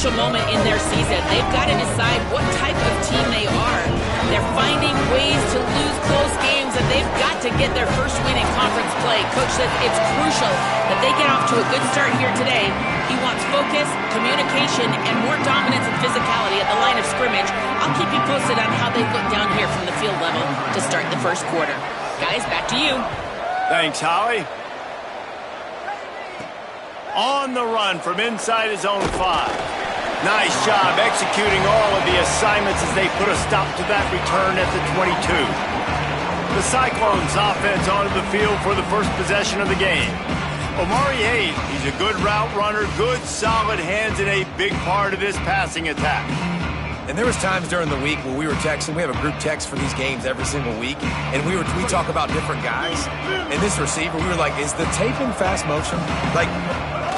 crucial moment in their season. They've got to decide what type of team they are. They're finding ways to lose close games, and they've got to get their first win in conference play. Coach says it's crucial that they get off to a good start here today. He wants focus, communication, and more dominance and physicality at the line of scrimmage. I'll keep you posted on how they look down here from the field level to start the first quarter. Guys, back to you. Thanks, Howie. On the run from inside his own 5. Nice job executing all of the assignments as they put a stop to that return at the 22. The Cyclones offense onto the field for the first possession of the game. Omari Hayes, he's a good route runner, good solid hands, and a big part of this passing attack. And there was times during the week when we were texting. We have a group text for these games every single week, and we talk about different guys. And this receiver, we were like, is the tape in fast motion? Like,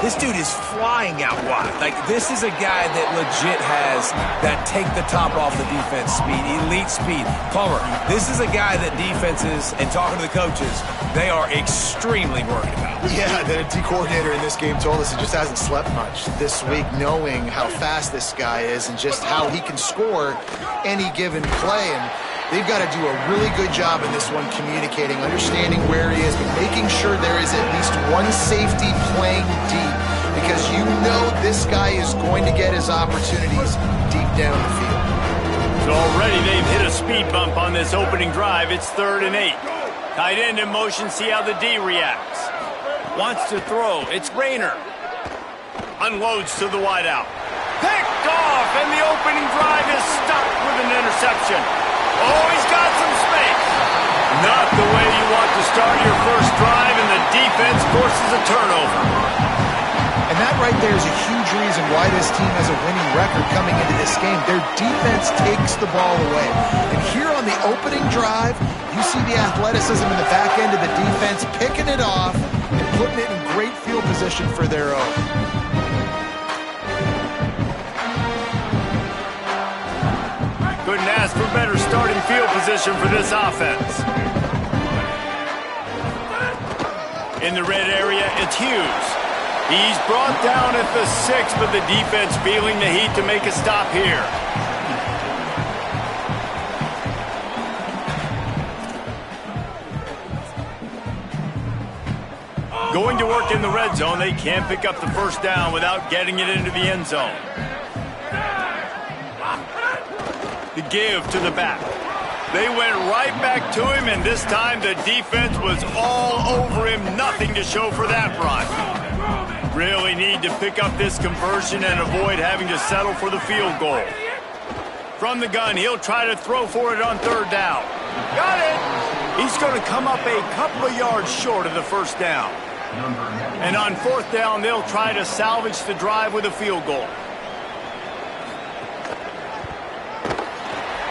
this dude is flying out wide. Like, this is a guy that legit has that take the top off the defense speed, elite speed. Palmer, this is a guy that defenses, and talking to the coaches, they are extremely worried about. Yeah, the D coordinator in this game told us he just hasn't slept much this week, knowing how fast this guy is and just how he can score any given play. And they've got to do a really good job in this one, communicating, understanding where he is, but making sure there is at least one safety playing deep, because you know this guy is going to get his opportunities deep down the field. So already they've hit a speed bump on this opening drive. It's 3rd and 8. Tight end in motion, see how the D reacts. Wants to throw. It's Rayner. Unloads to the wideout. Picked off, and the opening drive is stopped with an interception. Oh, he's got some space. Not the way you want to start your first drive, and the defense forces a turnover. And that right there is a huge reason why this team has a winning record coming into this game. Their defense takes the ball away. And here on the opening drive, you see the athleticism in the back end of the defense, picking it off and putting it in great field position for their own. Couldn't ask for better starting field position for this offense. In the red area, it's Hughes. He's brought down at the 6, but the defense feeling the heat to make a stop here. Going to work in the red zone, they can't pick up the first down without getting it into the end zone. The give to the back. They went right back to him, and this time the defense was all over him. Nothing to show for that run. Really need to pick up this conversion and avoid having to settle for the field goal. From the gun, he'll try to throw for it on 3rd down. Got it! He's going to come up a couple of yards short of the first down. And on 4th down, they'll try to salvage the drive with a field goal.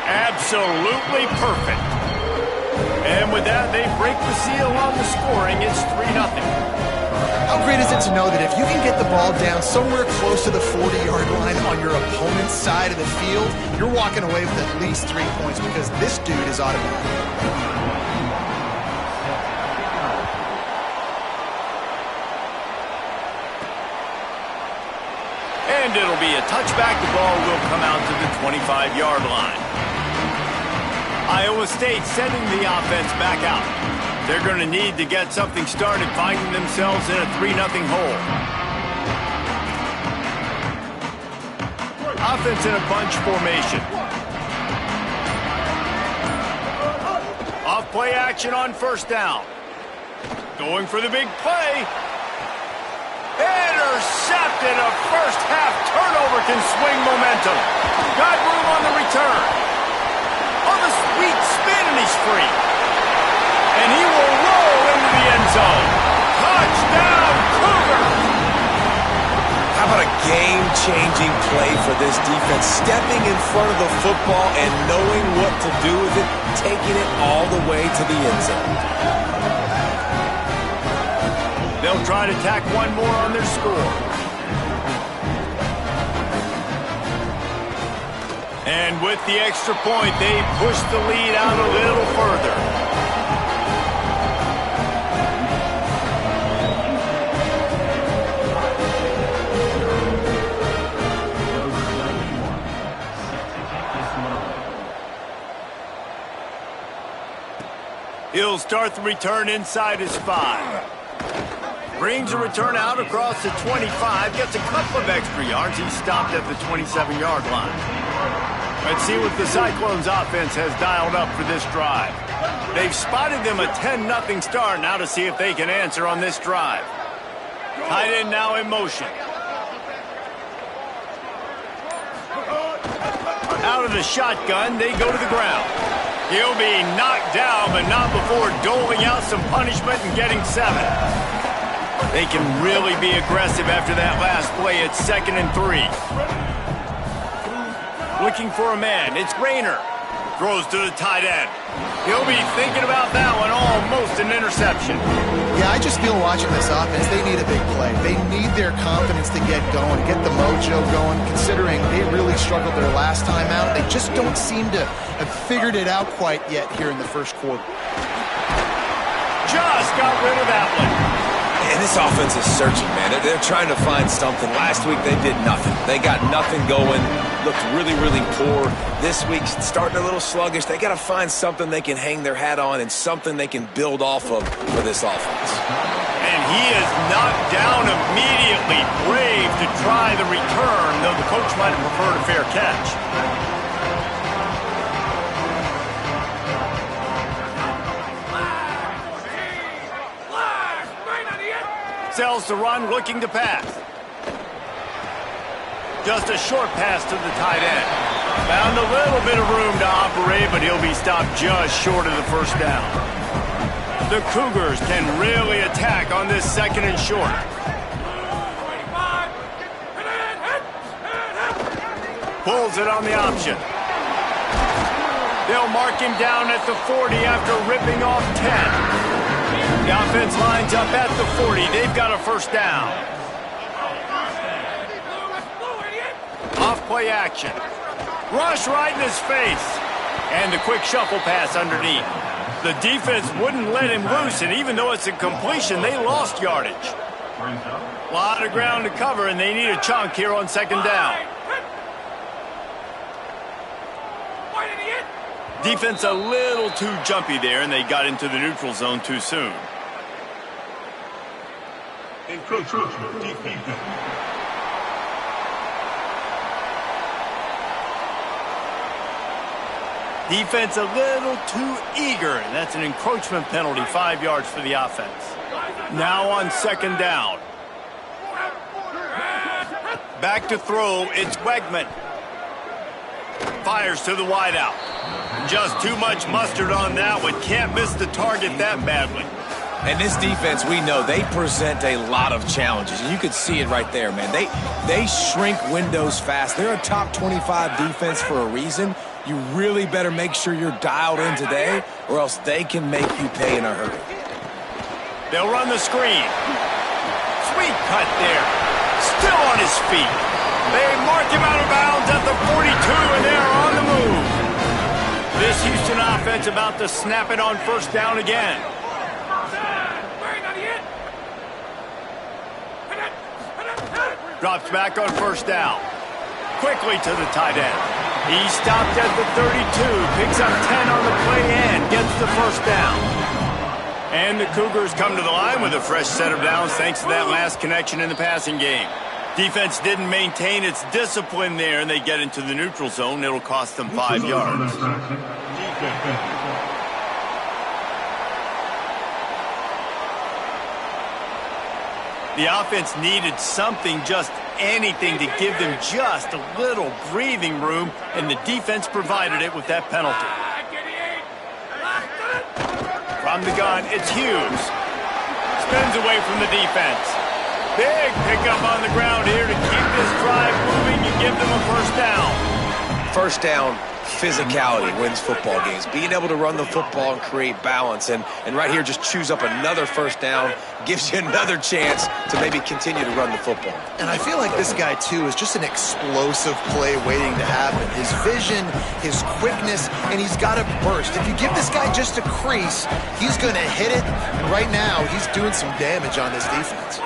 Absolutely perfect. And with that, they break the seal on the scoring. It's 3-0. How great is it to know that if you can get the ball down somewhere close to the 40-yard line on your opponent's side of the field, you're walking away with at least 3 points, because this dude is automatic. And it'll be a touchback. The ball will come out to the 25-yard line. Iowa State sending the offense back out. They're going to need to get something started, finding themselves in a 3-0 hole. Offense in a bunch formation. Off play action on 1st down. Going for the big play. Intercepted. A first half turnover can swing momentum. Got room on the return. On the sweet spin, and he's free. And he will roll into the end zone. Touchdown, Cougar! How about a game-changing play for this defense? Stepping in front of the football and knowing what to do with it, taking it all the way to the end zone. They'll try to tack one more on their score. And with the extra point, they push the lead out a little further. He'll start the return inside his 5. Brings the return out across the 25. Gets a couple of extra yards. He's stopped at the 27-yard line. Let's see what the Cyclones offense has dialed up for this drive. They've spotted them a 10-0 start. Now to see if they can answer on this drive. Tight end now in motion. Out of the shotgun, they go to the ground. He'll be knocked down, but not before doling out some punishment and getting 7. They can really be aggressive after that last play. It's 2nd and 3. Looking for a man. It's Rayner. Throws to the tight end. He'll be thinking about that one. Almost an interception. Yeah, I just feel watching this offense, they need a big play. They need their confidence to get going, get the mojo going, considering they really struggled their last time out. They just don't seem to have figured it out quite yet here in the first quarter. Just got rid of that one. And this offense is searching, man. They're trying to find something. Last week, they did nothing. They got nothing going. Looked really, really poor. This week, starting a little sluggish. They got to find something they can hang their hat on and something they can build off of for this offense. And he is knocked down immediately. Brave to try the return, though the coach might have preferred a fair catch. Sells the run, looking to pass. Just a short pass to the tight end. Found a little bit of room to operate, but he'll be stopped just short of the first down. The Cougars can really attack on this 2nd and short. Pulls it on the option. They'll mark him down at the 40 after ripping off 10. The offense lines up at the 40. They've got a first down. Off-play action. Rush right in his face. And the quick shuffle pass underneath. The defense wouldn't let him loose, and even though it's a completion, they lost yardage. A lot of ground to cover, and they need a chunk here on 2nd down. Defense a little too jumpy there, and they got into the neutral zone too soon. Defense a little too eager, and that's an encroachment penalty, 5 yards for the offense. Now on 2nd down. Back to throw, it's Wegman. Fires to the wideout. Just too much mustard on that one. Can't miss the target that badly. And this defense, we know, they present a lot of challenges. And you could see it right there, man. They shrink windows fast. They're a top 25 defense for a reason. You really better make sure you're dialed in today, or else they can make you pay in a hurry. They'll run the screen. Sweet cut there. Still on his feet. They mark him out of bounds at the 42, and they're on the move. This Houston offense about to snap it on 1st down again. Drops back on 1st down. Quickly to the tight end. He stopped at the 32, picks up 10 on the play and gets the first down. And the Cougars come to the line with a fresh set of downs thanks to that last connection in the passing game. Defense didn't maintain its discipline there, and they get into the neutral zone. It'll cost them 5 yards. The offense needed something, just anything, to give them just a little breathing room, and the defense provided it with that penalty. From the gun, it's Hughes. Spins away from the defense. Big pickup on the ground here to keep this drive moving and give them a first down. First down, physicality wins football games. Being able to run the football and create balance. And right here, just choose up another first down, gives you another chance to maybe continue to run the football. And I feel like this guy, too, is just an explosive play waiting to happen. His vision, his quickness, and he's got a burst. If you give this guy just a crease, he's going to hit it. And right now, he's doing some damage on this defense.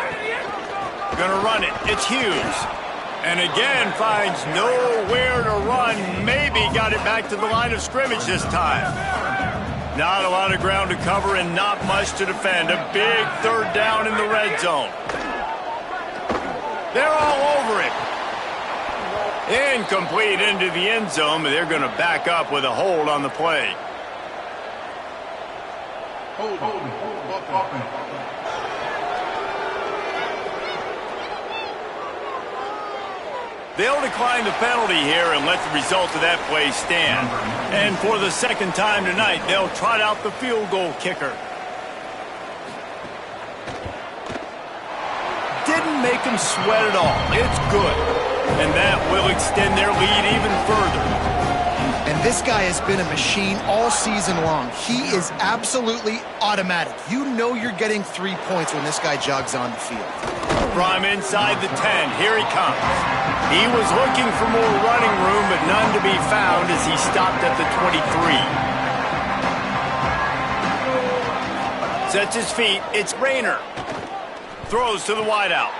Gonna run it. It's Hughes. And again, finds nowhere to run. Maybe got it back to the line of scrimmage this time. Not a lot of ground to cover and not much to defend. A big third down in the red zone. They're all over it. Incomplete into the end zone, but they're going to back up with a hold on the play. They'll decline the penalty here and let the result of that play stand. And for the second time tonight, they'll trot out the field goal kicker. Didn't make them sweat at all. It's good. And that will extend their lead even further. And this guy has been a machine all season long. He is absolutely automatic. You know you're getting 3 points when this guy jogs on the field. From inside the 10, here he comes. He was looking for more running room, but none to be found as he stopped at the 23. Sets his feet. It's Rayner. Throws to the wideout.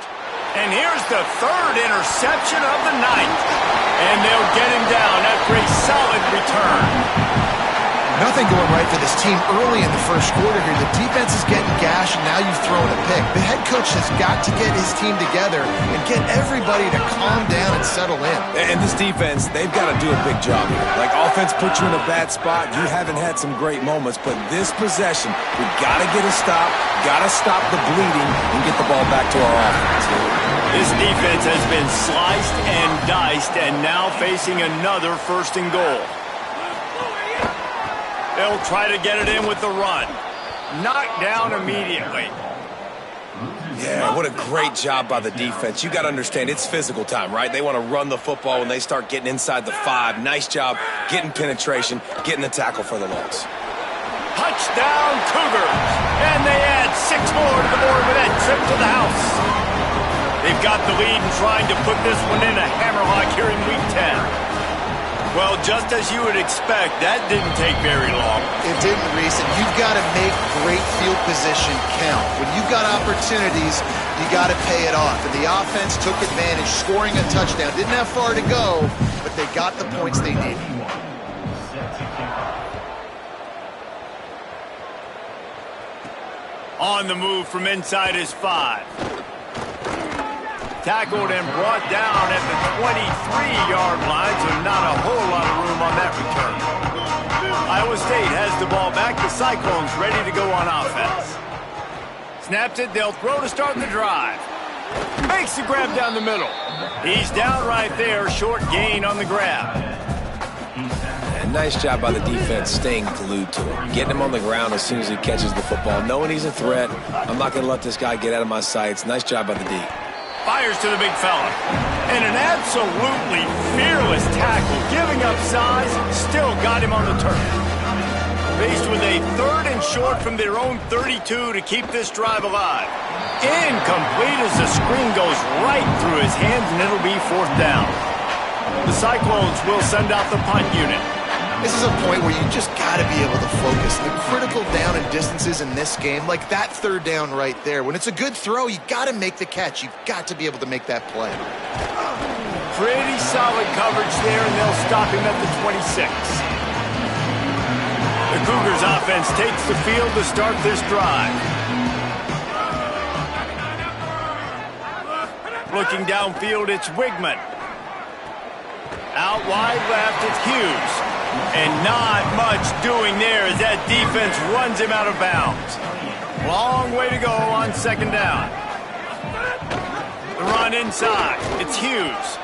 And here's the third interception of the night. And they'll get him down after a solid return. Nothing going right for this team early in the first quarter here. The defense is getting gashed, and now you've thrown a pick. The head coach has got to get his team together and get everybody to calm down and settle in. And this defense, they've got to do a big job here. Like, offense put you in a bad spot. You haven't had some great moments, but this possession, we got to get a stop, got to stop the bleeding, and get the ball back to our offense. This defense has been sliced and diced, and now facing another 1st and goal. They'll try to get it in with the run. Knocked down immediately. Yeah, what a great job by the defense. You got to understand, it's physical time, right? They want to run the football when they start getting inside the 5. Nice job getting penetration, getting the tackle for the loss. Touchdown, Cougars. And they add 6 more to the board with that trip to the house. They've got the lead and trying to put this one in a hammerlock here in Week 10. Well, just as you would expect, that didn't take very long. It didn't, Reese, and you've got to make great field position count. When you've got opportunities, you got to pay it off. And the offense took advantage, scoring a touchdown. Didn't have far to go, but they got the points they needed. On the move from inside his 5. Tackled and brought down at the 23-yard line, so not a whole lot of room on that return. Iowa State has the ball back. The Cyclones ready to go on offense. Snaps it. They'll throw to start the drive. Makes the grab down the middle. He's down right there. Short gain on the grab. And nice job by the defense staying glued to him. Getting him on the ground as soon as he catches the football. Knowing he's a threat, I'm not going to let this guy get out of my sights. Nice job by the D. Fires to the big fella. And an absolutely fearless tackle. Giving up size, still got him on the turf. Faced with a 3rd and short from their own 32 to keep this drive alive. Incomplete as the screen goes right through his hands, and it'll be 4th down. The Cyclones will send out the punt unit. This is a point where you just got to be able to focus. The critical down and distances in this game, like that 3rd down right there. When it's a good throw, you got to make the catch. You've got to be able to make that play. Pretty solid coverage there, and they'll stop him at the 26. The Cougars offense takes the field to start this drive. Looking downfield, it's Wigman. Out wide left, it's Hughes. And not much doing there as that defense runs him out of bounds. Long way to go on 2nd down. The run inside. It's Hughes.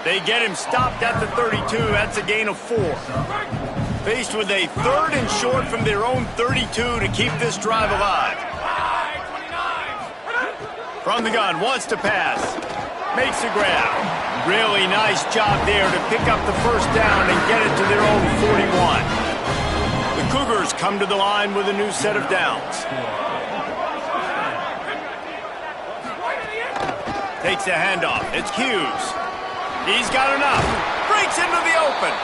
They get him stopped at the 32. That's a gain of 4. Faced with a 3rd and short from their own 32 to keep this drive alive. From the gun, wants to pass. Makes the grab. Really nice job there to pick up the 1st down and get it to their own 41. The Cougars come to the line with a new set of downs. Takes a handoff. It's Hughes. He's got enough. Breaks into the open.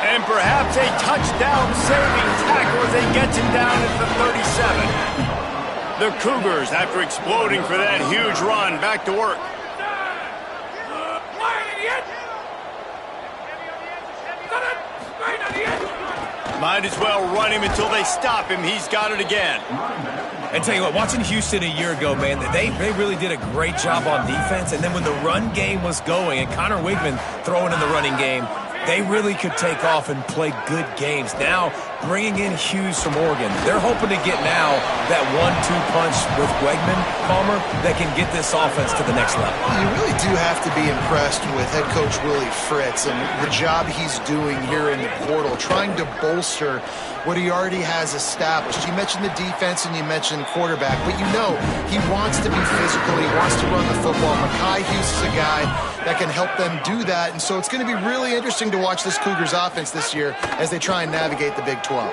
And perhaps a touchdown-saving tackle as he gets him down at the 37. The Cougars, after exploding for that huge run, back to work. Might as well run him until they stop him. He's got it again. And tell you what, watching Houston a year ago, man, they really did a great job on defense. And then when the run game was going and Connor Wigman throwing in the running game, they really could take off and play good games. Now, bringing in Hughes from Oregon, they're hoping to get now that 1-2 punch with Wegman, Palmer, that can get this offense to the next level. You really do have to be impressed with head coach Willie Fritz and the job he's doing here in the portal, trying to bolster what he already has established. You mentioned the defense and you mentioned quarterback, but you know he wants to be physical. He wants to run the football. Mekhi Hughes is a guy that can help them do that, and so it's going to be really interesting to watch this Cougars offense this year as they try and navigate the Big 12.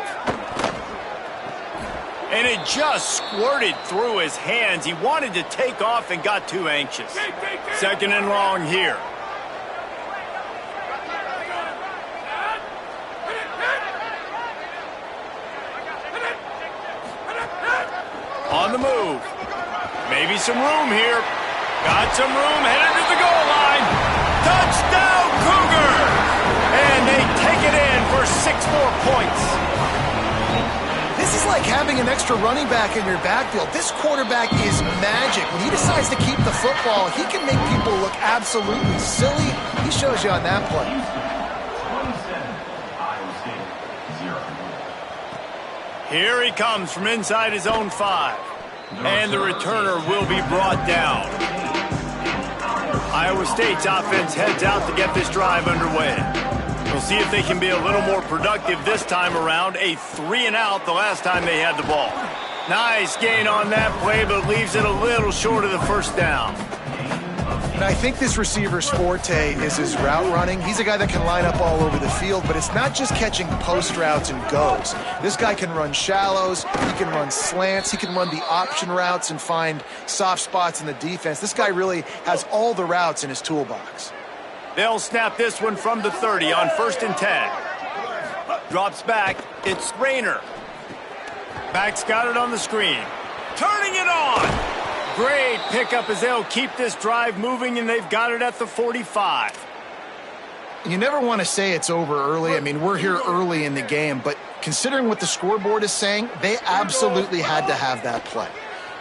And it just squirted through his hands. He wanted to take off and got too anxious. Second and long here. On the move. Maybe some room here. Got some room, headed to the goal line. Touchdown, Cougar! And they take it in for 6 more points. This is like having an extra running back in your backfield. This quarterback is magic. When he decides to keep the football, he can make people look absolutely silly. He shows you on that play. Here he comes from inside his own 5. And the returner will be brought down. Iowa State's offense heads out to get this drive underway. We'll see if they can be a little more productive this time around. A 3-and-out the last time they had the ball. Nice gain on that play, but leaves it a little short of the first down. And I think this receiver's forte is his route running. He's a guy that can line up all over the field, but it's not just catching post routes and goes. This guy can run shallows, he can run slants, he can run the option routes and find soft spots in the defense. This guy really has all the routes in his toolbox. They'll snap this one from the 30 on 1st and 10. Drops back, it's Rayner. Back's got it on the screen. Turning it on! Great pickup as they'll keep this drive moving, and they've got it at the 45. You never want to say it's over early. I mean, we're here early in the game, but considering what the scoreboard is saying, they absolutely had to have that play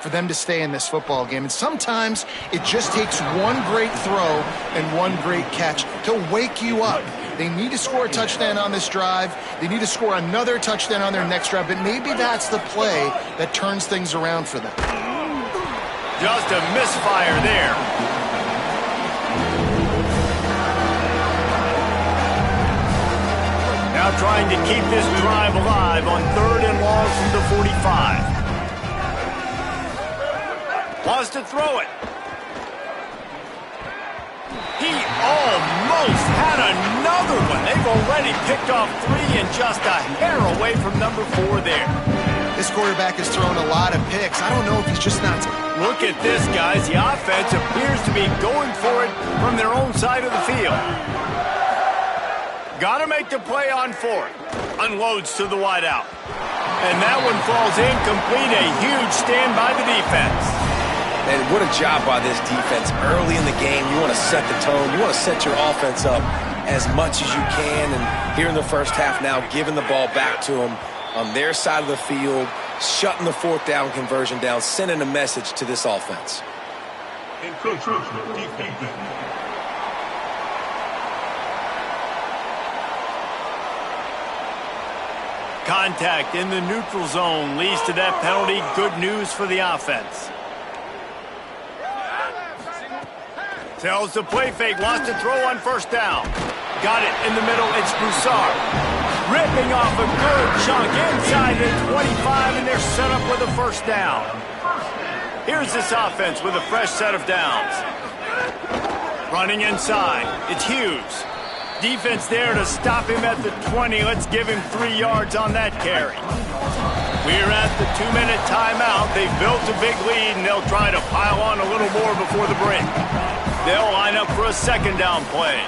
for them to stay in this football game. And sometimes it just takes one great throw and one great catch to wake you up. They need to score a touchdown on this drive. They need to score another touchdown on their next drive, but maybe that's the play that turns things around for them. Just a misfire there. Now trying to keep this drive alive on 3rd and long from the 45. Wants to throw it. He almost had another one. They've already picked off 3 and just a hair away from number 4 there. This quarterback has thrown a lot of picks. I don't know if he's just not... Look at this, guys. The offense appears to be going for it from their own side of the field. Got to make the play on 4th. Unloads to the wideout. And that one falls incomplete. A huge stand by the defense. And what a job by this defense. Early in the game, you want to set the tone. You want to set your offense up as much as you can. And here in the first half now, giving the ball back to them on their side of the field, shutting the 4th down conversion down, sending a message to this offense. Contact in the neutral zone leads to that penalty. Good news for the offense. Tells the play fake, wants to throw on 1st down. Got it in the middle, it's Broussard. Ripping off a good chunk inside the 25, and they're set up with a 1st down. Here's this offense with a fresh set of downs. Running inside, it's Hughes. Defense there to stop him at the 20. Let's give him 3 yards on that carry. We're at the 2-minute timeout. They've built a big lead, and they'll try to pile on a little more before the break. They'll line up for a 2nd down play.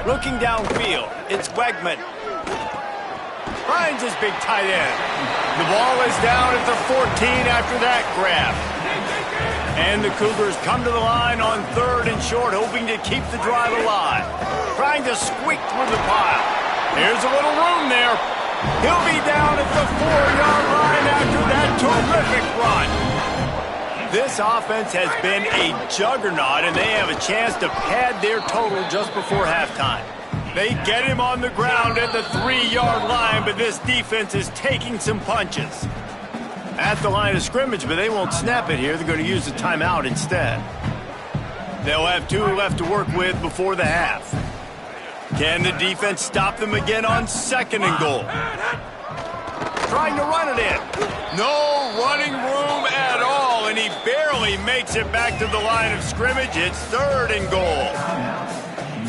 Looking downfield, it's Wegman. Finds his big tight end. The ball is down at the 14 after that grab. And the Cougars come to the line on 3rd and short, hoping to keep the drive alive. Trying to squeak through the pile. Here's a little room there. He'll be down at the 4-yard line after that terrific run. This offense has been a juggernaut, and they have a chance to pad their total just before halftime. They get him on the ground at the 3-yard line, but this defense is taking some punches. At the line of scrimmage, but they won't snap it here. They're going to use a timeout instead. They'll have 2 left to work with before the half. Can the defense stop them again on 2nd and goal? Trying to run it in. No running room at all, and he barely makes it back to the line of scrimmage. It's 3rd and goal.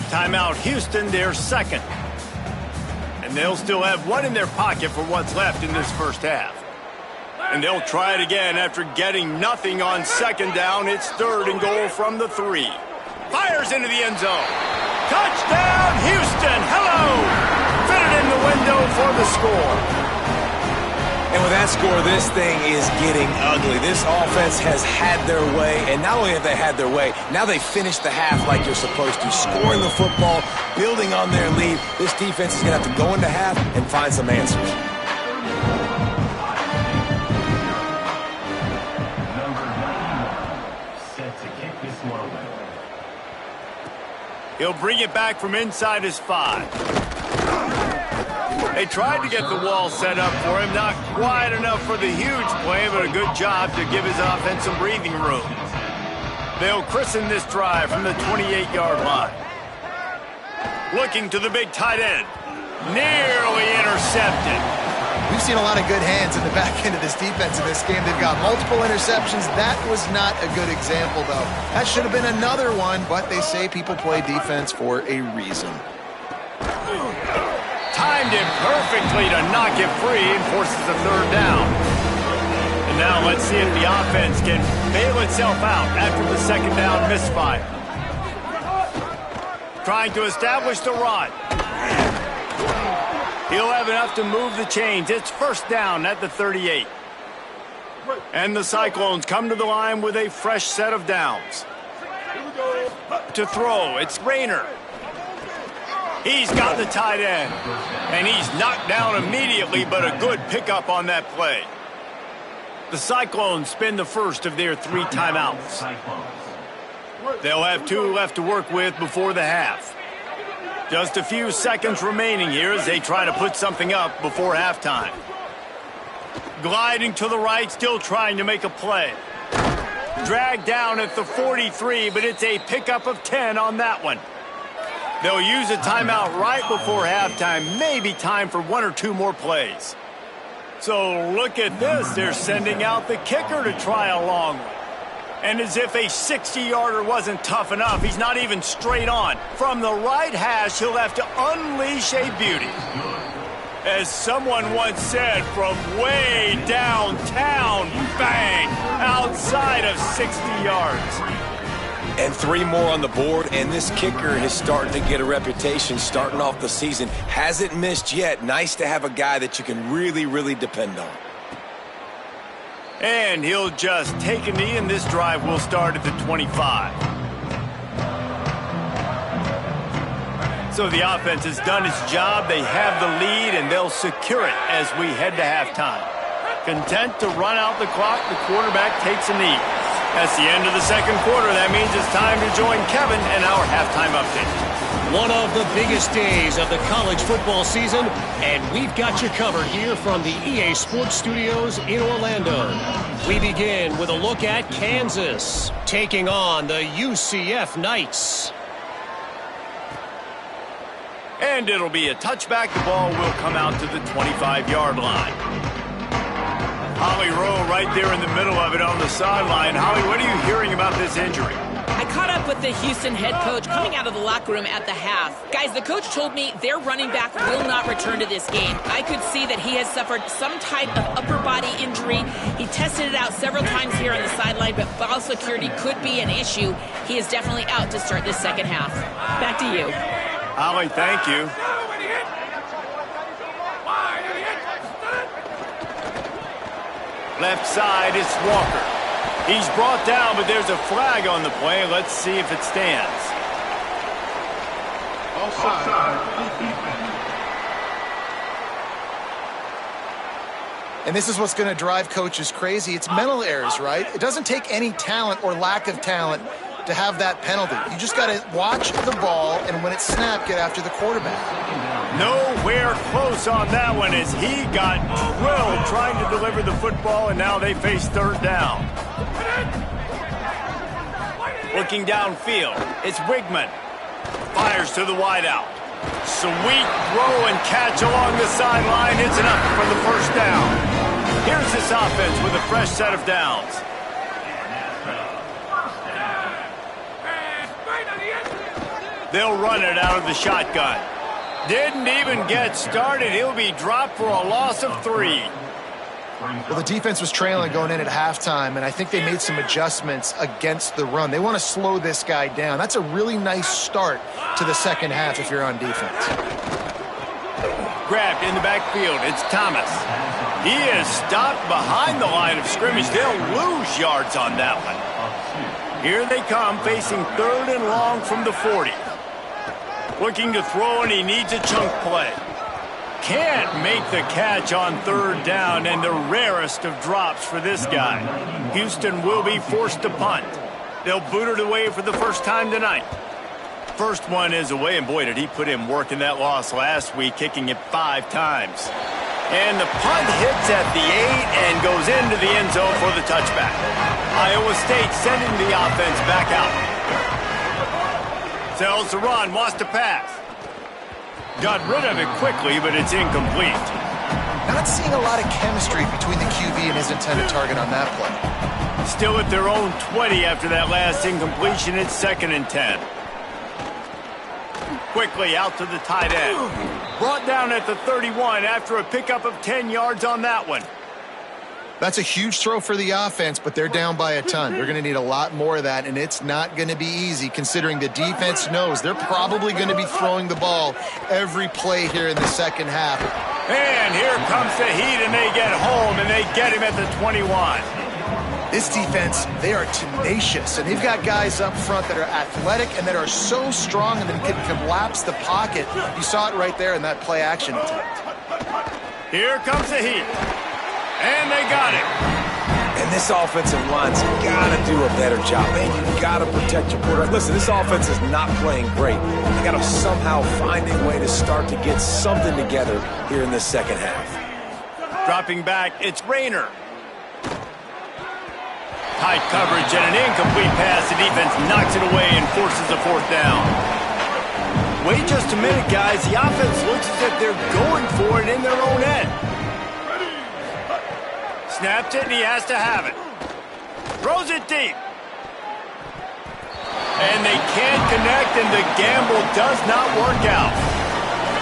Timeout Houston, their 2nd. And they'll still have 1 in their pocket for what's left in this first half. And they'll try it again after getting nothing on 2nd down. It's 3rd and goal from the 3. Fires into the end zone. Touchdown, Houston! Hello! Fitted in the window for the score. And with that score, this thing is getting ugly. This offense has had their way, and not only have they had their way, now they finished the half like you're supposed to, scoring the football, building on their lead. This defense is going to have to go into half and find some answers. He'll bring it back from inside his 5. They tried to get the wall set up for him. Not quite enough for the huge play, but a good job to give his offense some breathing room. They'll christen this drive from the 28-yard line. Looking to the big tight end. Nearly intercepted. We've seen a lot of good hands in the back end of this defense in this game. They've got multiple interceptions. That was not a good example, though. That should have been another one, but they say people play defense for a reason. Timed it perfectly to knock it free and forces a 3rd down. And now let's see if the offense can bail itself out after the 2nd down misfire. Trying to establish the run. He'll have enough to move the chains. It's 1st down at the 38. And the Cyclones come to the line with a fresh set of downs. To throw, it's Rayner. He's got the tight end. And he's knocked down immediately, but a good pickup on that play. The Cyclones spend the first of their 3 timeouts. They'll have 2 left to work with before the half. Just a few seconds remaining here as they try to put something up before halftime. Gliding to the right, still trying to make a play. Dragged down at the 43, but it's a pickup of 10 on that one. They'll use a timeout right before halftime. Maybe time for 1 or 2 more plays. So look at this. They're sending out the kicker to try a long one. And as if a 60-yarder wasn't tough enough, he's not even straight on. From the right hash, he'll have to unleash a beauty. As someone once said, from way downtown, bang, outside of 60 yards. And 3 more on the board, and this kicker is starting to get a reputation starting off the season. Hasn't missed yet. Nice to have a guy that you can really, really depend on. And he'll just take a knee, and this drive will start at the 25. So the offense has done its job. They have the lead, and they'll secure it as we head to halftime. Content to run out the clock, the quarterback takes a knee. That's the end of the 2nd quarter. That means it's time to join Kevin and our halftime update. One of the biggest days of the college football season, and we've got you covered here from the EA Sports Studios in Orlando. We begin with a look at Kansas taking on the UCF Knights. And it'll be a touchback. The ball will come out to the 25-yard line. Holly Rowe right there in the middle of it on the sideline. Holly, what are you hearing about this injury? I caught up with the Houston head coach coming out of the locker room at the half. Guys, the coach told me their running back will not return to this game. I could see that he has suffered some type of upper body injury. He tested it out several times here on the sideline, but ball security could be an issue. He is definitely out to start this 2nd half. Back to you. Holly, thank you. Left side, it's Walker. He's brought down, but there's a flag on the play. Let's see if it stands. And this is what's going to drive coaches crazy. It's mental errors, right? It doesn't take any talent or lack of talent to have that penalty. You just got to watch the ball, and when it's snapped, get after the quarterback. Nowhere close on that one as he got drilled trying to deliver the football, and now they face third down. Looking downfield, it's Wigman. Fires to the wideout. Sweet throw and catch along the sideline. It's enough for the first down. Here's this offense with a fresh set of downs. They'll run it out of the shotgun. Didn't even get started. He'll be dropped for a loss of 3. Well, the defense was trailing going in at halftime, and I think they made some adjustments against the run. They want to slow this guy down. That's a really nice start to the second half if you're on defense. Grabbed in the backfield. It's Thomas. He is stopped behind the line of scrimmage. They'll lose yards on that one. Here they come, facing third and long from the 40. Looking to throw, and he needs a chunk play. Can't make the catch on third down, and the rarest of drops for this guy. Houston will be forced to punt. They'll boot it away for the first time tonight. First one is away, and boy, did he put in work in that loss last week, kicking it 5 times. And the punt hits at the 8 and goes into the end zone for the touchback. Iowa State sending the offense back out. Sells the run, wants to pass. Got rid of it quickly, but it's incomplete. Not seeing a lot of chemistry between the QB and his intended target on that play. Still at their own 20 after that last incompletion. It's 2nd and 10. Quickly out to the tight end. Brought down at the 31 after a pickup of 10 yards on that one. That's a huge throw for the offense, but they're down by a ton. They're going to need a lot more of that, and it's not going to be easy considering the defense knows they're probably going to be throwing the ball every play here in the second half. And here comes the heat, and they get home, and they get him at the 21. This defense, they are tenacious, and they've got guys up front that are athletic and that are so strong and then can collapse the pocket. You saw it right there in that play action attempt. Here comes the heat. And they got it. And this offensive line's got to do a better job, man. You've got to protect your quarterback. Listen, this offense is not playing great. They got to somehow find a way to start to get something together here in this second half. Dropping back, it's Rayner. Tight coverage and an incomplete pass. The defense knocks it away and forces a 4th down. Wait just a minute, guys. The offense looks as if they're going for it in their own end. Snaps it, and he has to have it. Throws it deep. And they can't connect, and the gamble does not work out.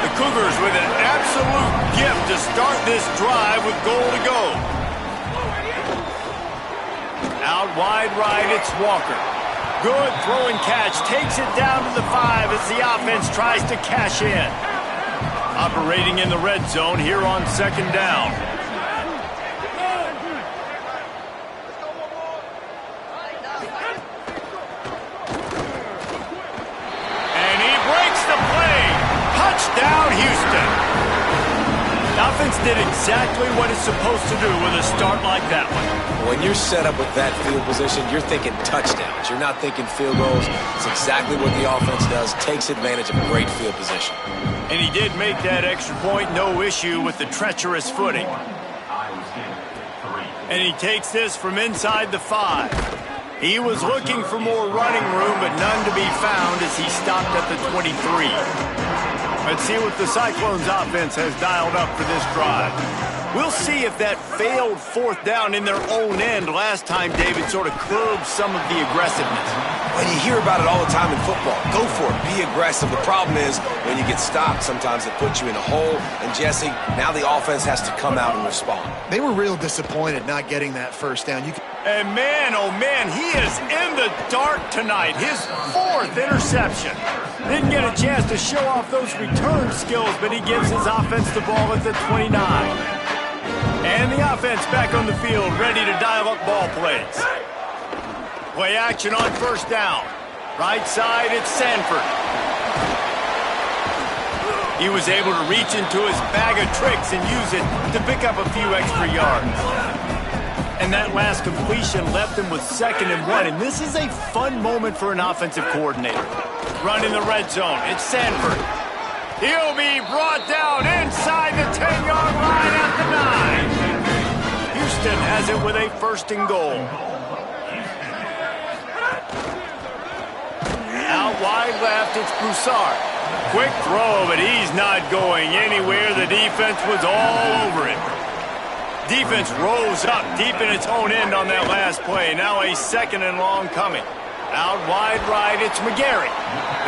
The Cougars with an absolute gift to start this drive with goal to go. Out wide right, it's Walker. Good throw and catch. Takes it down to the 5 as the offense tries to cash in. Operating in the red zone here on 2nd down. Touchdown, Houston. The offense did exactly what it's supposed to do with a start like that one. When you're set up with that field position, you're thinking touchdowns. You're not thinking field goals. It's exactly what the offense does. Takes advantage of a great field position. And he did make that extra point. No issue with the treacherous footing. And he takes this from inside the 5. He was looking for more running room, but none to be found as he stopped at the 23. Let's see what the Cyclones offense has dialed up for this drive. We'll see if that failed 4th down in their own end last time, David, sort of curbed some of the aggressiveness. When you hear about it all the time in football, go for it. Be aggressive. The problem is when you get stopped, sometimes it puts you in a hole. And, Jesse, now the offense has to come out and respond. They were real disappointed not getting that first down. And man, oh man, he is in the dark tonight. His 4th interception. Didn't get a chance to show off those return skills, but he gives his offense the ball at the 29. And the offense back on the field, ready to dial up ball plays. Play action on 1st down. Right side, it's Sanford. He was able to reach into his bag of tricks and use it to pick up a few extra yards. And that last completion left him with 2nd and 1. And this is a fun moment for an offensive coordinator. Running the red zone. It's Sanford. He'll be brought down inside the 10-yard line at the 9. Houston has it with a 1st and goal. Out wide left, it's Broussard. Quick throw, but he's not going anywhere. The defense was all over it. Defense rose up deep in its own end on that last play. Now a 2nd and long coming. Out wide right, it's McGarry.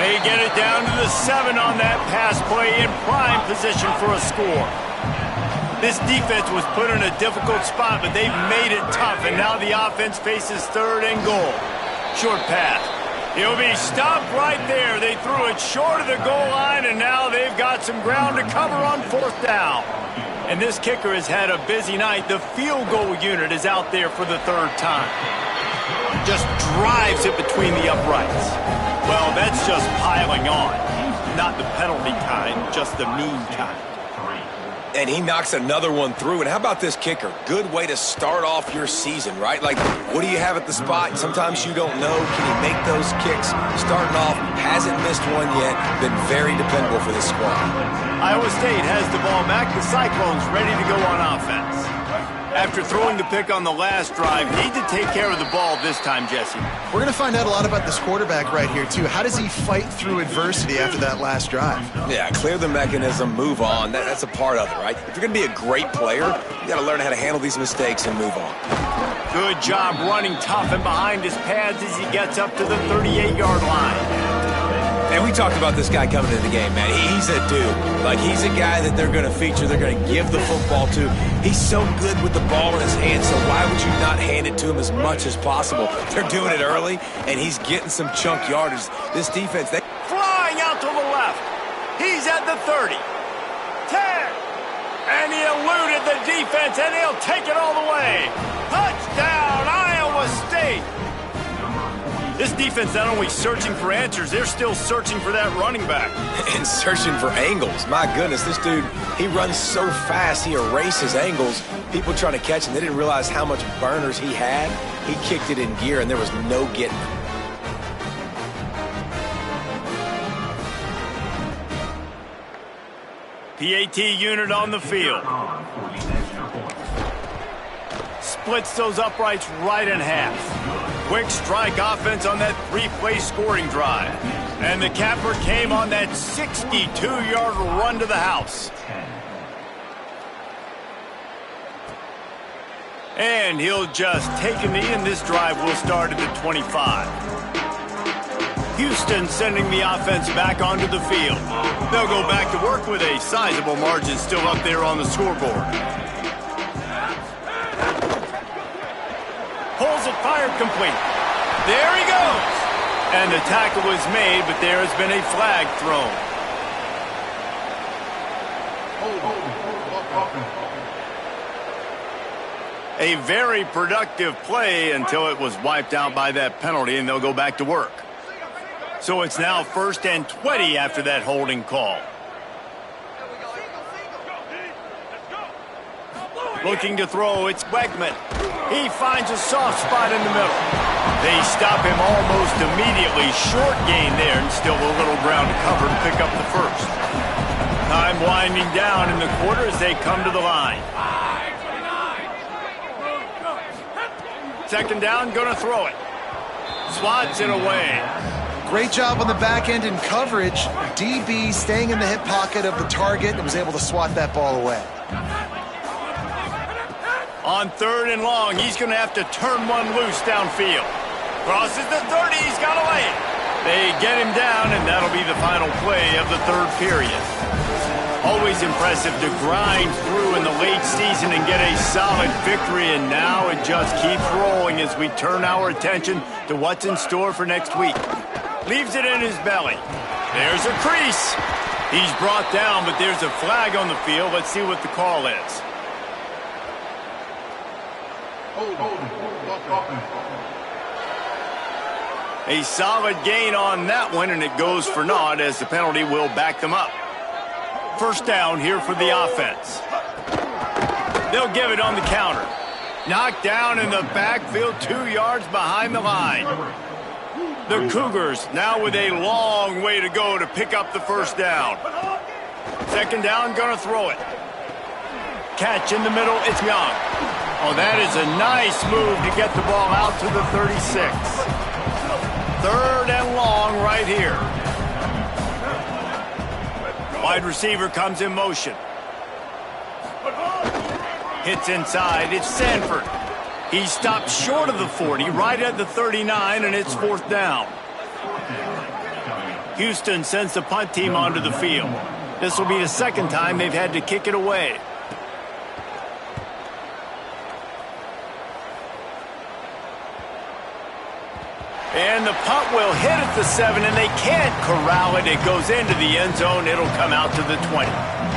They get it down to the 7 on that pass play in prime position for a score. This defense was put in a difficult spot, but they've made it tough, and now the offense faces 3rd and goal. Short pass. He'll be stopped right there. They threw it short of the goal line, and now they've got some ground to cover on 4th down. And this kicker has had a busy night. The field goal unit is out there for the 3rd time. Just drives it between the uprights. Well, that's just piling on. Not the penalty kind, just the mean kind. And he knocks another one through. And how about this kicker? Good way to start off your season, right? Like, what do you have at the spot? Sometimes you don't know. Can he make those kicks? Starting off, hasn't missed one yet. Been very dependable for this squad. Iowa State has the ball back. The Cyclones ready to go on offense. After throwing the pick on the last drive, need to take care of the ball this time, Jesse. We're going to find out a lot about this quarterback right here, too. How does he fight through adversity after that last drive? Yeah, clear the mechanism, move on. That's a part of it, right? If you're going to be a great player, you got to learn how to handle these mistakes and move on. Good job running tough and behind his pads as he gets up to the 38-yard line. And we talked about this guy coming into the game, man. He's a dude. Like, he's a guy that they're going to feature, they're going to give the football to. He's so good with the ball in his hands, so why would you not hand it to him as much as possible? They're doing it early, and he's getting some chunk yardage. This defense, they... Flying out to the left. He's at the 30. 10. And he eluded the defense, and he'll take it all the way. Touchdown, Iowa State. This defense not only searching for answers, they're still searching for that running back. And searching for angles. My goodness, this dude, he runs so fast, he erases angles. People trying to catch him, they didn't realize how much burners he had. He kicked it in gear, and there was no getting him. PAT unit on the field. Splits those uprights right in half. Quick strike offense on that 3-play scoring drive. And the capper came on that 62-yard run to the house. And he'll just take a knee, and this drive will start at the 25. Houston sending the offense back onto the field. They'll go back to work with a sizable margin still up there on the scoreboard. Pulls it, fired, complete. There he goes. And the tackle was made, but there has been a flag thrown. A very productive play until it was wiped out by that penalty, and they'll go back to work. So it's now 1st and 20 after that holding call. Looking to throw, it's Wegman. He finds a soft spot in the middle. They stop him almost immediately. Short gain there, and still a little ground to cover to pick up the 1st. Time winding down in the quarter as they come to the line. 2nd down, gonna throw it. Swats it away. Great job on the back end in coverage. DB staying in the hip pocket of the target and was able to swat that ball away. On 3rd and long, he's going to have to turn one loose downfield. Crosses the 30, he's got to lay it. They get him down, and that'll be the final play of the 3rd period. Always impressive to grind through in the late season and get a solid victory, and now it just keeps rolling as we turn our attention to what's in store for next week. Leaves it in his belly. There's a crease. He's brought down, but there's a flag on the field. Let's see what the call is. A solid gain on that one, and it goes for naught as the penalty will back them up. First down here for the offense. They'll give it on the counter. Knocked down in the backfield, 2 yards behind the line. The Cougars now with a long way to go to pick up the first down. Second down, gonna throw it. Catch in the middle, it's Young. Oh, that is a nice move to get the ball out to the 36. Third and long right here. Wide receiver comes in motion. Hits inside, it's Sanford. He stopped short of the 40, right at the 39, and it's fourth down. Houston sends the punt team onto the field. This will be the second time they've had to kick it away. And the punt will hit at the 7, and they can't corral it. It goes into the end zone. It'll come out to the 20.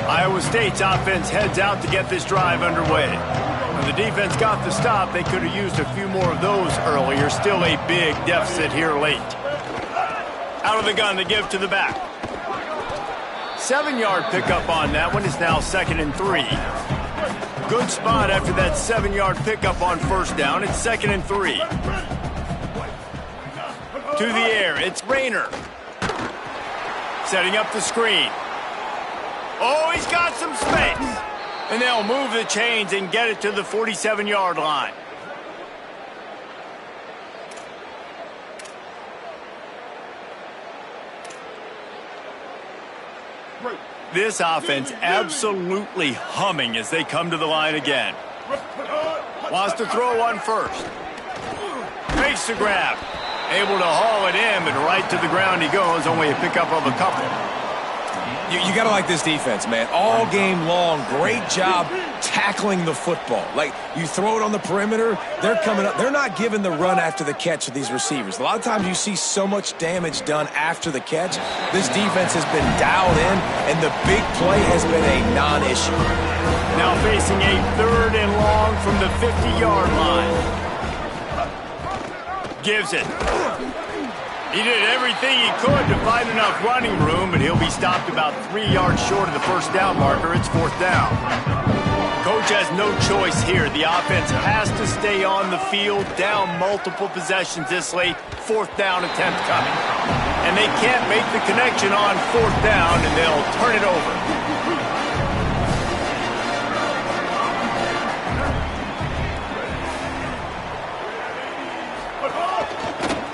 Iowa State's offense heads out to get this drive underway. When the defense got the stop, they could have used a few more of those earlier. Still a big deficit here late. Out of the gun, they give to the back. 7-yard pickup on that one. Is now 2nd and 3. Good spot after that 7-yard pickup on first down. It's 2nd and 3. To the air, it's Rayner. Setting up the screen. Oh, he's got some space. And they'll move the chains and get it to the 47-yard line. This offense absolutely humming as they come to the line again. Wants to throw one first. Makes the grab. Able to haul it in, but right to the ground he goes. Only a pickup of a couple. You got to like this defense, man. All game long, great job tackling the football. Like, you throw it on the perimeter, they're coming up. They're not giving the run after the catch of these receivers. A lot of times you see so much damage done after the catch. This defense has been dialed in, and the big play has been a non-issue. Now facing a 3rd and long from the 50-yard line. Gives it. He did everything he could to find enough running room, but he'll be stopped about 3 yards short of the first down marker. It's fourth down. Coach has no choice here. The offense has to stay on the field, down multiple possessions this late. Fourth down attempt coming. And they can't make the connection on fourth down, and they'll turn it over.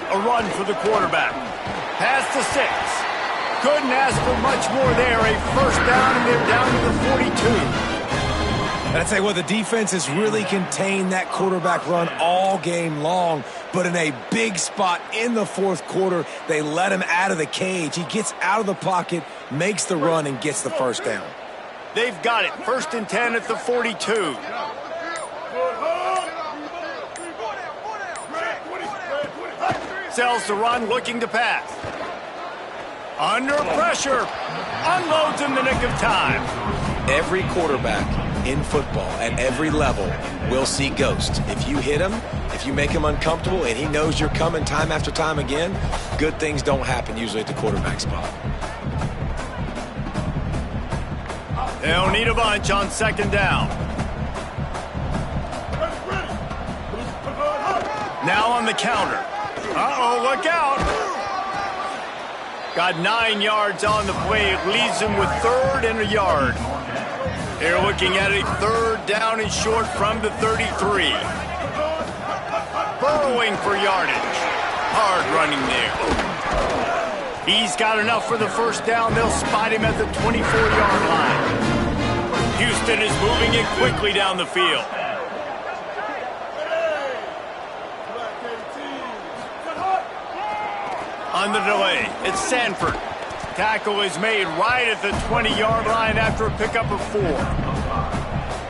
A run for the quarterback. Pass to 6. Couldn't ask for much more there. A first down, and they're down to the 42. And I'd say, well, the defense has really contained that quarterback run all game long, but in a big spot in the fourth quarter, they let him out of the cage. He gets out of the pocket, makes the run, and gets the first down. They've got it. 1st and 10 at the 42. Sells the run, looking to pass. Under pressure. Unloads in the nick of time. Every quarterback in football at every level will see ghosts. If you hit him, if you make him uncomfortable, and he knows you're coming time after time again, good things don't happen usually at the quarterback spot. They'll need a bunch on 2nd down. Now on the counter. Uh-oh, look out. Got 9 yards on the play. It leaves him with 3rd and a yard. They're looking at a 3rd down and short from the 33. Burrowing for yardage. Hard running there. He's got enough for the first down. They'll spot him at the 24-yard line. Houston is moving it quickly down the field. On the delay, it's Sanford. Tackle is made right at the 20-yard line after a pickup of 4.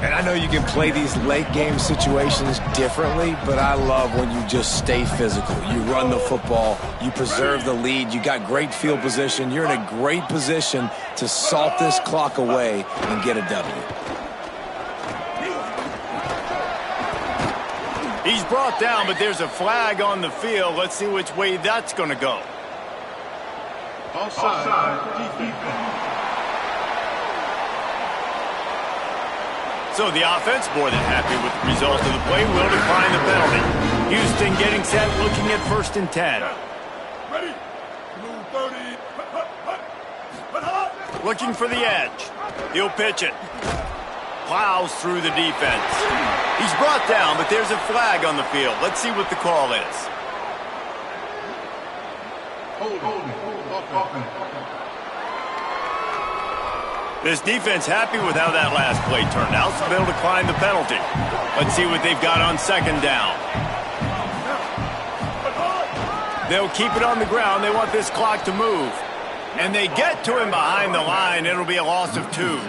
And I know you can play these late game situations differently, but I love when you just stay physical. You run the football, you preserve the lead, you got great field position, you're in a great position to salt this clock away and get a W. He's brought down, but there's a flag on the field. Let's see which way that's going to go. So the offense, more than happy with the result of the play, will decline the penalty. Houston getting set, looking at 1st and 10. Ready? Blue 30. Looking for the edge. He'll pitch it. Plows through the defense. He's brought down, but there's a flag on the field. Let's see what the call is. This defense happy with how that last play turned out, so they'll decline the penalty. Let's see what they've got on 2nd down. They'll keep it on the ground. They want this clock to move. And they get to him behind the line. It'll be a loss of 2.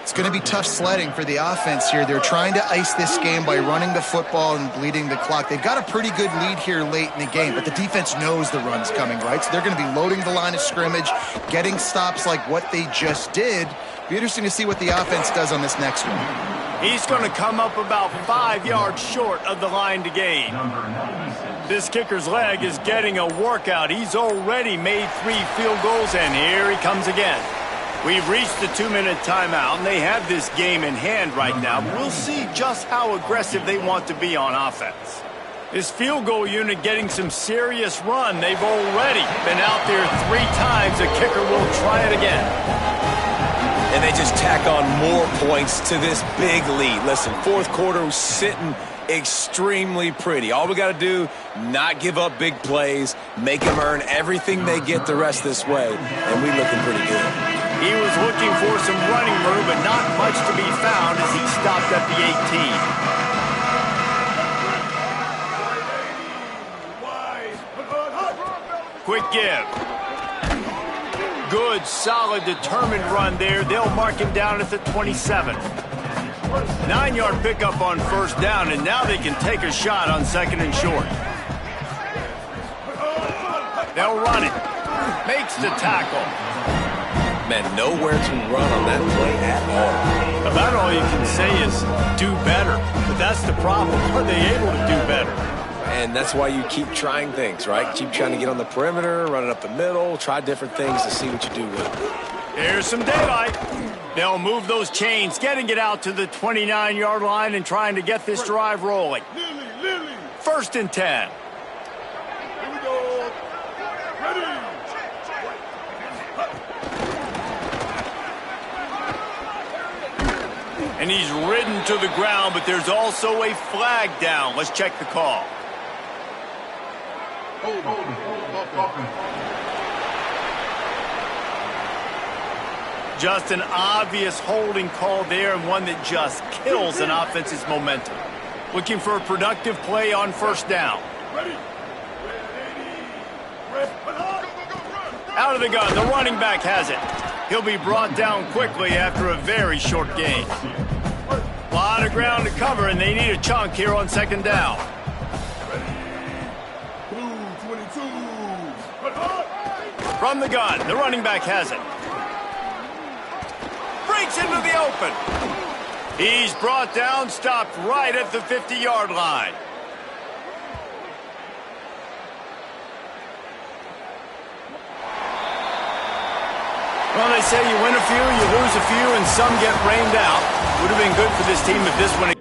It's going to be tough sledding for the offense here. They're trying to ice this game by running the football and bleeding the clock. They've got a pretty good lead here late in the game, but the defense knows the run's coming, right? So they're going to be loading the line of scrimmage, getting stops like what they just did. Be interesting to see what the offense does on this next one. He's going to come up about 5 yards short of the line to gain. This kicker's leg is getting a workout. He's already made 3 field goals, and here he comes again. We've reached the 2-minute timeout, and they have this game in hand right now. We'll see just how aggressive they want to be on offense. This field goal unit getting some serious run. They've already been out there 3 times. The kicker will try it again. And they just tack on more points to this big lead. Listen, 4th quarter was sitting extremely pretty. All we got to do, not give up big plays, make them earn everything they get the rest this way, and we're looking pretty good. He was looking for some running room, but not much to be found as he stopped at the 18. Quick give. Good, solid, determined run there. They'll mark him down at the 27. 9-yard pickup on 1st down, and now they can take a shot on 2nd and short. They'll run it. Makes the tackle. Man, nowhere to run on that play at all. About all you can say is do better. But that's the problem. Are they able to do better? And that's why you keep trying things, right? Keep trying to get on the perimeter, run it up the middle, try different things to see what you do with it. Here's some daylight. They'll move those chains, getting it out to the 29-yard line and trying to get this drive rolling. 1st and 10. Here we go. Ready. And he's ridden to the ground, but there's also a flag down. Let's check the call. Just an obvious holding call there, and one that just kills an offense's momentum. Looking for a productive play on 1st down. Out of the gun, the running back has it. He'll be brought down quickly after a very short gain. A lot of ground to cover, and they need a chunk here on 2nd down. From the gun, the running back has it. Breaks into the open. He's brought down, stopped right at the 50-yard line. Well, they say you win a few, you lose a few, and some get rained out. Would have been good for this team if this one